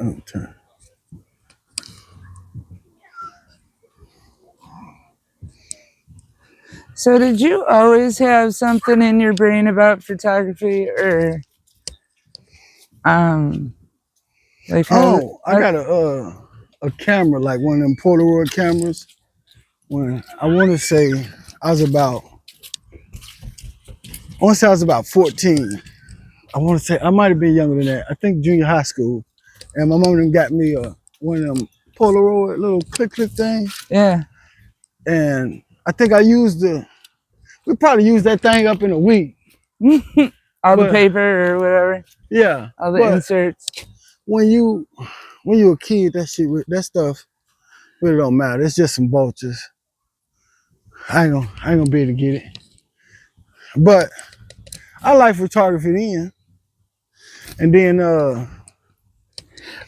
Okay. So did you always have something in your brain about photography, or um like Oh, I got a camera, like one of them Polaroid cameras. When I want to say I was about, I want to say I was about 14. I want to say I might have been younger than that. I think junior high school. And my mom got me one of them Polaroid little click things. yeah, And I think we probably used that thing up in a week. all the But paper or whatever, yeah, all the but inserts. when you a kid, that stuff really don't matter. It's just some vultures. I ain't gonna be able to get it. But I like photography then. And then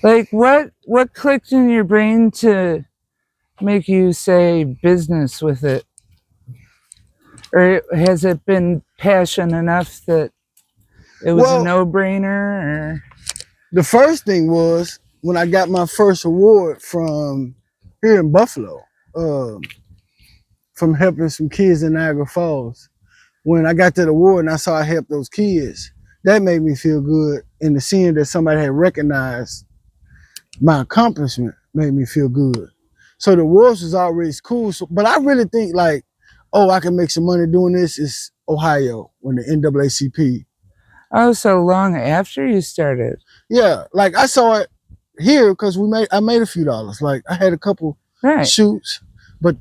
Like what clicked in your brain to make you say business with it? Or has it been passion enough that it was a well, no-brainer? Or the first thing was when I got my first award from here in Buffalo, uh, from helping some kids in Niagara Falls. When I got that award and I saw I helped those kids, that made me feel good. And the seeing that somebody had recognized my accomplishment made me feel good. So the awards was already cool. So, but I really think like, oh, I can make some money doing this is Ohio when the NAACP. oh, so long after you started. Yeah, like I saw it here because I made a few dollars. Like I had a couple Right. shoots, but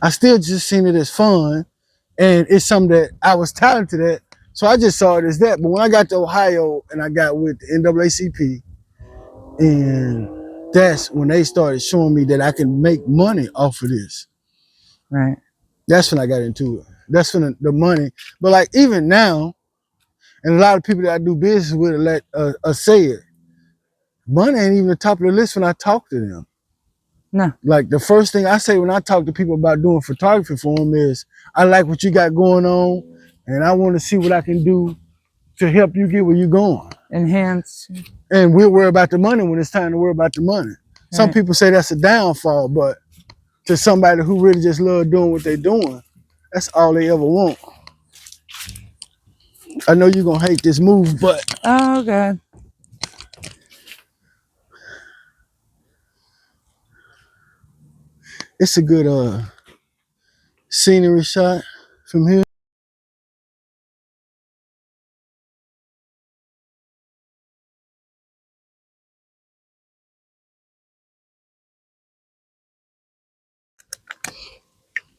I still just seen it as fun, and it's something that I was talented at. So I just saw it as that. But when I got to Ohio and I got with the NAACP, and that's when they started showing me that I can make money off of this. Right. That's when I got into it. That's when the money. But like even now, and a lot of people that I do business with let say it, money ain't even the top of the list when I talk to them. No. Like the first thing I say when I talk to people about doing photography for them is, I like what you got going on, and I want to see what I can do to help you get where you're going. Enhance. And we'll worry about the money when it's time to worry about the money. Some Right. people say that's a downfall, but to somebody who really just love doing what they're doing, that's all they ever want. I know you're gonna hate this move, but Oh God. it's a good scenery shot from here.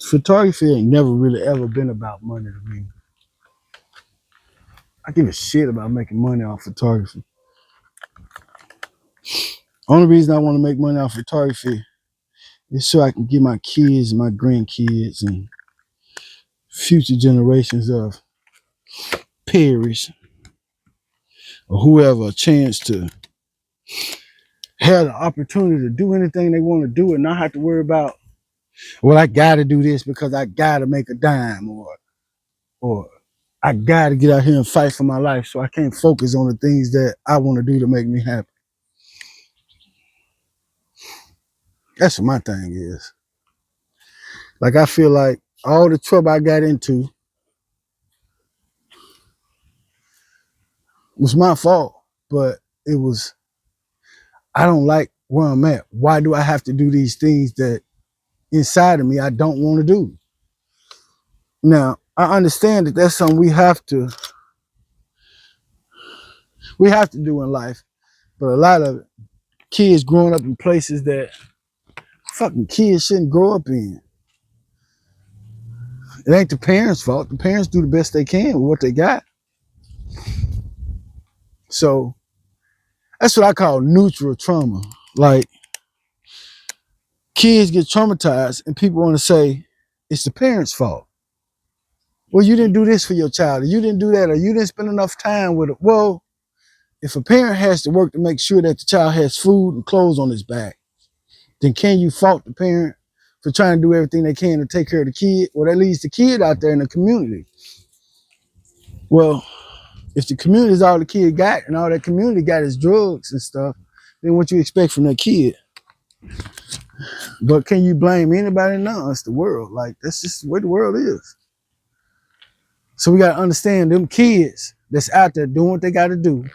Photography ain't never really ever been about money to me. I give a shit about making money off photography. Only reason I want to make money off photography is so I can give my kids, my grandkids, and future generations of Perrys or whoever a chance to have the opportunity to do anything they want to do and not have to worry about, well, I got to do this because I got to make a dime, or I got to get out here and fight for my life, so I can't focus on the things that I want to do to make me happy. That's what my thing is. Like I feel like all the trouble I got into was my fault, but it was, I don't like where I'm at. Why do I have to do these things that inside of me I don't want to do? Now, I understand that that's something we have to do in life, but a lot of kids growing up in places that fucking kids shouldn't grow up in. It ain't the parents' fault. The parents do the best they can with what they got. So that's what I call neutral trauma. Like kids get traumatized and people want to say it's the parents' fault. Well, you didn't do this for your child, or you didn't do that, or you didn't spend enough time with it. Well, if a parent has to work to make sure that the child has food and clothes on his back, then can you fault the parent for trying to do everything they can to take care of the kid? Well, that leaves the kid out there in the community. Well, If the community is all the kid got and all that community got is drugs and stuff, then what you expect from that kid? But can you blame anybody? No, it's the world. Like, that's just the way the world is. So we got to understand them kids that's out there doing what they got to do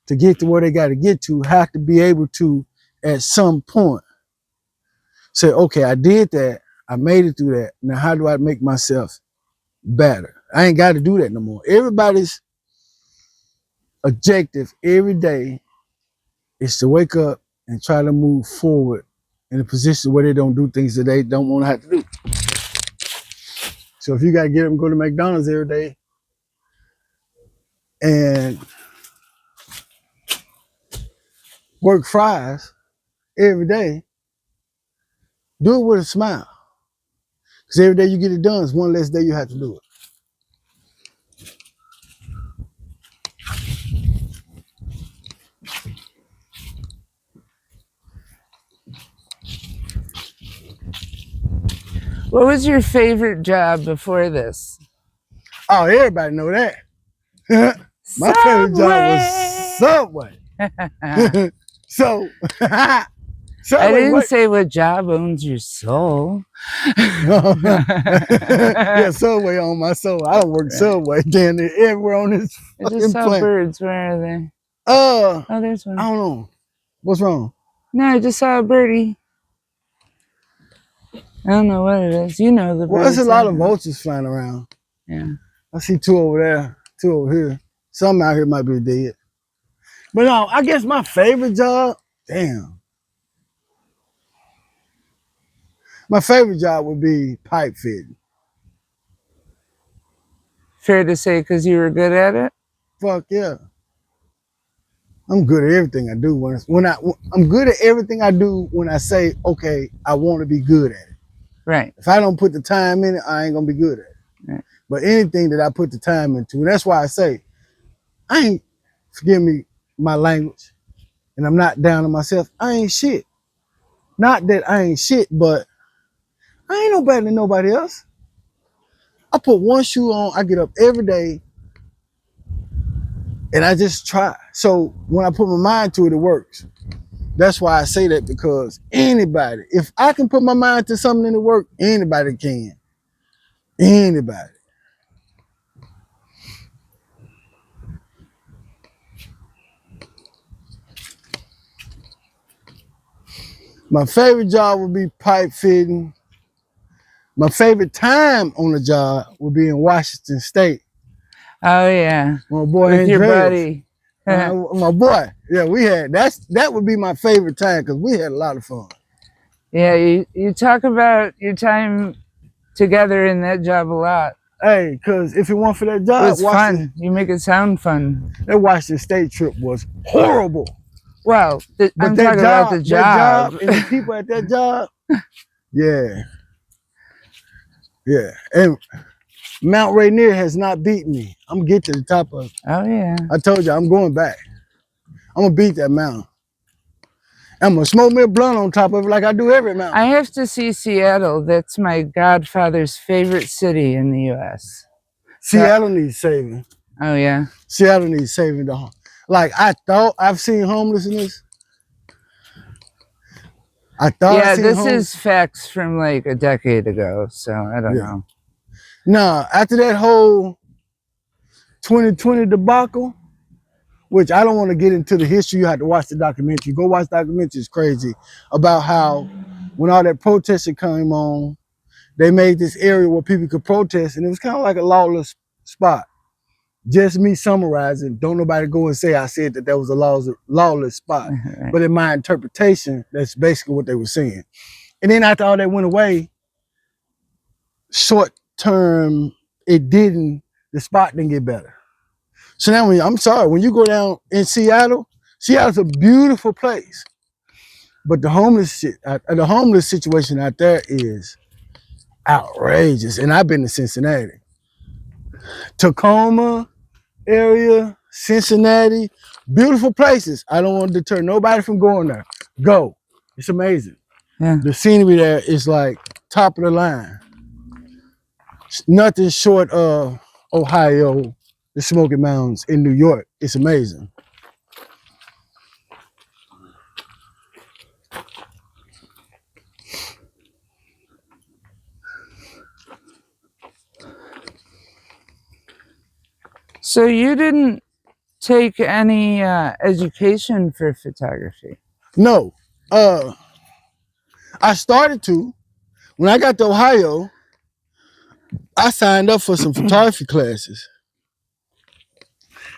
to get to where they got to get to have to be able to, at some point, say, okay, I did that. I made it through that. Now, how do I make myself better? I ain't got to do that no more. Everybody's objective every day is to wake up and try to move forward in a position where they don't do things that they don't want to have to do. So if you got to get up and go to McDonald's every day and work fries every day, do it with a smile. Because every day you get it done is one less day you have to do it. What was your favorite job before this? Oh, everybody know that. My favorite job was Subway. So, Subway, I didn't say what job owns your soul. Yeah, Subway on my soul. I don't work Subway damn near everywhere on this I fucking just saw planet. birds. Where are they? Oh, there's one. I don't know. What's wrong? No, I just saw a birdie. I don't know what it is. You know the birds. Well, there's a lot of vultures flying around. Yeah. I see two over there, two over here. Some out here might be dead. But no, I guess my favorite job, damn. My favorite job would be pipe fitting. Fair to say because you were good at it? Fuck yeah. I'm good at everything I do. I'm good at everything I do when I say, okay, I want to be good at it. Right. If I don't put the time in it, I ain't gonna be good at it. Right. But anything that I put the time into, and that's why I say, I ain't, forgive me my language, and I'm not down on myself, I ain't shit. Not that I ain't shit, but I ain't no better than nobody else. I put one shoe on, I get up every day, and I just try. So when I put my mind to it, it works. That's why I say that, because anybody, if I can put my mind to something and it work, anybody can. Anybody. My favorite job would be pipe fitting. My favorite time on the job would be in Washington State. Oh yeah. My boy With your Andreas. buddy. My boy. Yeah, that would be my favorite time because we had a lot of fun. Yeah, you talk about your time together in that job a lot. Hey, because if it weren't for that It job, was fun. You make it sound fun. that Washington State trip was horrible. Well, I'm that talking about the job. and the people at that job, yeah. Yeah. And Mount Rainier has not beat me. I'm gonna get to the top of it. Oh yeah. I told you I'm going back. I'm gonna beat that mountain. I'm gonna smoke me a blunt on top of it like I do every mountain. I have to see Seattle. That's my godfather's favorite city in the U.S. Seattle needs saving. Oh yeah. Seattle needs saving. Like I thought I've seen homelessness. Yeah, this is facts from like a decade ago, so I don't know. Nah, after that whole 2020 debacle, which I don't want to get into the history, you have to watch the documentary. Go watch the documentary, it's crazy, about how when all that protesting came on, they made this area where people could protest, and it was kind of like a lawless spot. Just me summarizing, don't nobody go and say I said that was a lawless spot. Right. But in my interpretation, that's basically what they were saying. And then after all that went away, short term, the spot didn't get better. So now I'm sorry, when you go down in Seattle's a beautiful place. But the homeless situation out there is outrageous. And I've been to Cincinnati. Tacoma area, Cincinnati, beautiful places. I don't want to deter nobody from going there. Go. It's amazing. Yeah. The scenery there is like top of the line. Nothing short of Ohio the Smoky Mountains in New York. It's amazing. So you didn't take any education for photography? No, I started to. When I got to Ohio, I signed up for some photography classes.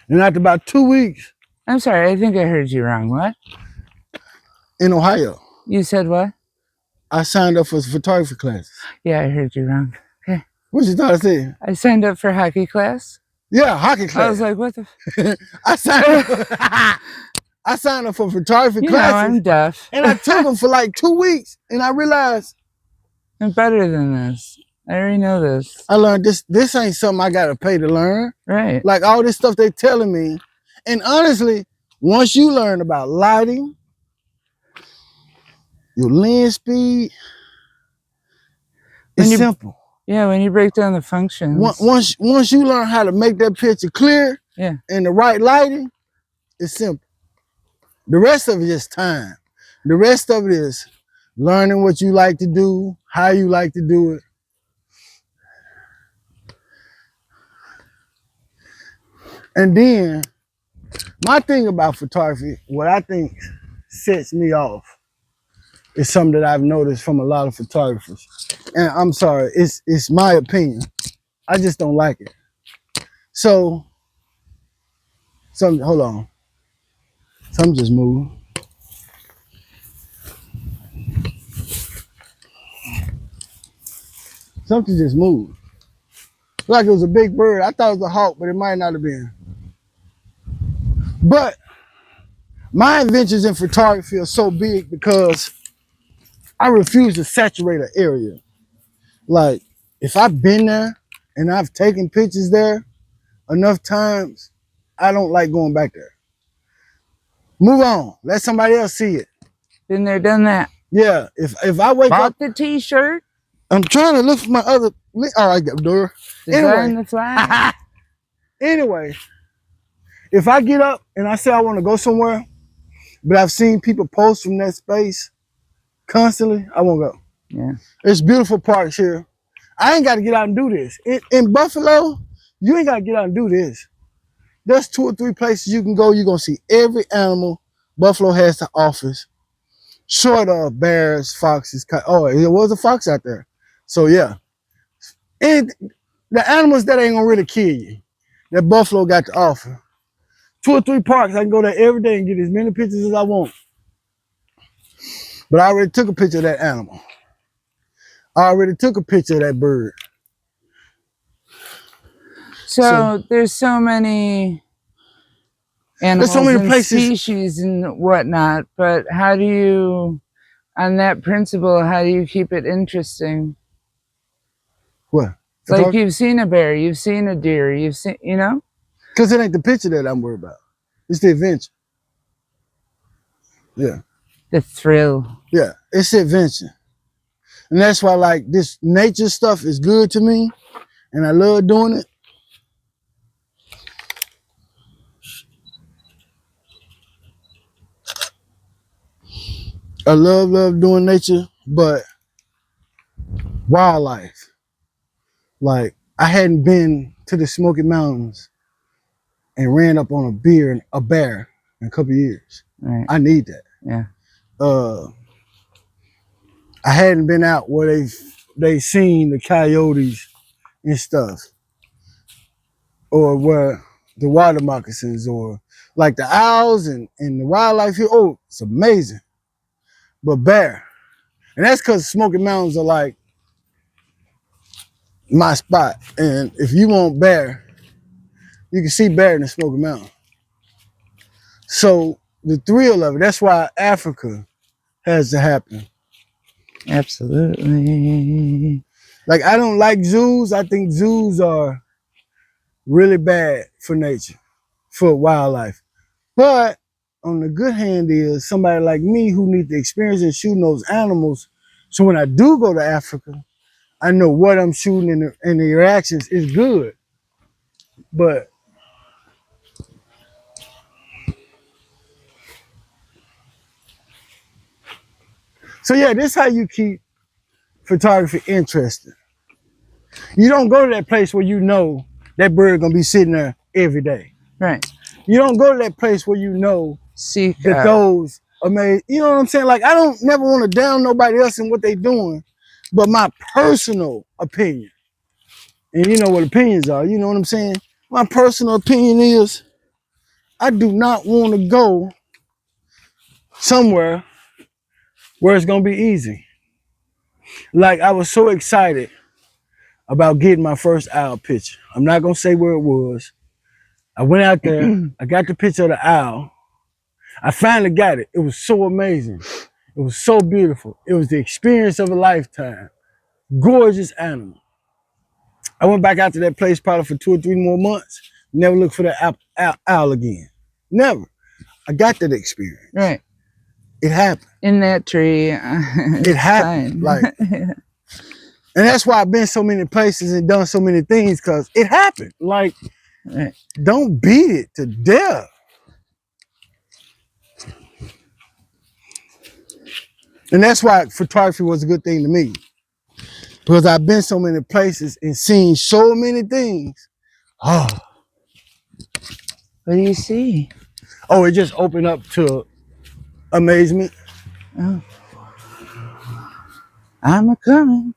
And after about 2 weeks I'm sorry, I think I heard you wrong. What? in Ohio, You said what? I signed up for some photography classes. Yeah, I heard you wrong. What you thought I said? I signed up for hockey class. Yeah, hockey I class. was like, what the? I signed up for, I signed up for photography You know, classes. I'm deaf. And I took them for like 2 weeks. And I realized I'm better than this. I already know this. I learned this ain't something I gotta pay to learn. Right. Like all this stuff they telling me. And honestly, once you learn about lighting, your lens speed, When it's you- simple. Yeah, when you break down the functions. Once you learn how to make that picture clear, Yeah. and the right lighting, it's simple. The rest of it is time. The rest of it is learning what you like to do, how you like to do it. And then my thing about photography, what I think sets me off is something that I've noticed from a lot of photographers. And I'm sorry, it's my opinion. I just don't like it. So, hold on. Something just moved. Something just moved. Like it was a big bird. I thought it was a hawk, but it might not have been. But my adventures in photography are so big because I refuse to saturate an area. Like, if I've been there and I've taken pictures there enough times, I don't like going back there. Move on. Let somebody else see it. Been there, done that. Yeah, if I wake up, Bought the t-shirt. I'm trying to look for my other. All right, door. Design the flag. Anyway, if I get up and I say I want to go somewhere, but I've seen people post from that space constantly, I won't go. Yeah. There's beautiful parks here. I ain't got to get out and do this. In Buffalo, you ain't got to get out and do this. There's 2 or 3 places you can go. You're going to see every animal Buffalo has to offer, short of bears, foxes. Oh, there was a fox out there. So, yeah. And the animals that ain't going to really kill you, that Buffalo got to offer. 2 or 3 parks, I can go there every day and get as many pictures as I want. But I already took a picture of that animal. I already took a picture of that bird. So there's so many animals so many and places. species and whatnot, but how do you, on that principle, how do you keep it interesting? What? Like you've seen a bear, you've seen a deer, you've seen, you know? Because it ain't the picture that I'm worried about. It's the adventure. Yeah. The thrill. Yeah, it's the adventure. And that's why like this nature stuff is good to me. And I love doing it. I love doing nature, but wildlife. Like I hadn't been to the Smoky Mountains and ran up on a bear in a couple of years. Right. I need that. Yeah. I hadn't been out where they seen the coyotes and stuff, or where the water moccasins, or like the owls and the wildlife here. Oh, it's amazing. But bear, and that's because Smoky Mountains are like my spot. And if you want bear, you can see bear in the Smoky Mountains. So the thrill of it, that's why Africa has to happen. Absolutely. Like I don't like zoos. I think zoos are really bad for nature, for wildlife. But on the good hand is somebody like me who needs the experience in shooting those animals. So when I do go to Africa, I know what I'm shooting and the reactions is good. But So yeah, this is how you keep photography interesting. You don't go to that place where you know that bird gonna be sitting there every day. Right. You don't go to that place where you know Seek that out. those amazing, you know what I'm saying? Like, I don't never want to down nobody else and what they doing, but my personal opinion, and you know what opinions are, you know what I'm saying? My personal opinion is I do not want to go somewhere where it's gonna be easy. Like, I was so excited about getting my first owl picture. I'm not gonna say where it was. I went out there, I got the picture of the owl. I finally got it. It was so amazing. It was so beautiful. It was the experience of a lifetime. Gorgeous animal. I went back out to that place probably for 2 or 3 more months. Never looked for that owl again. Never. I got that experience. Right. It happened. In that tree. It happened. Fine. Like, and that's why I've been so many places and done so many things, because it happened. Like, Right. don't beat it to death. And that's why photography was a good thing to me, because I've been so many places and seen so many things. Oh, What do you see? it just opened up to amazement. Oh. I'm a coming.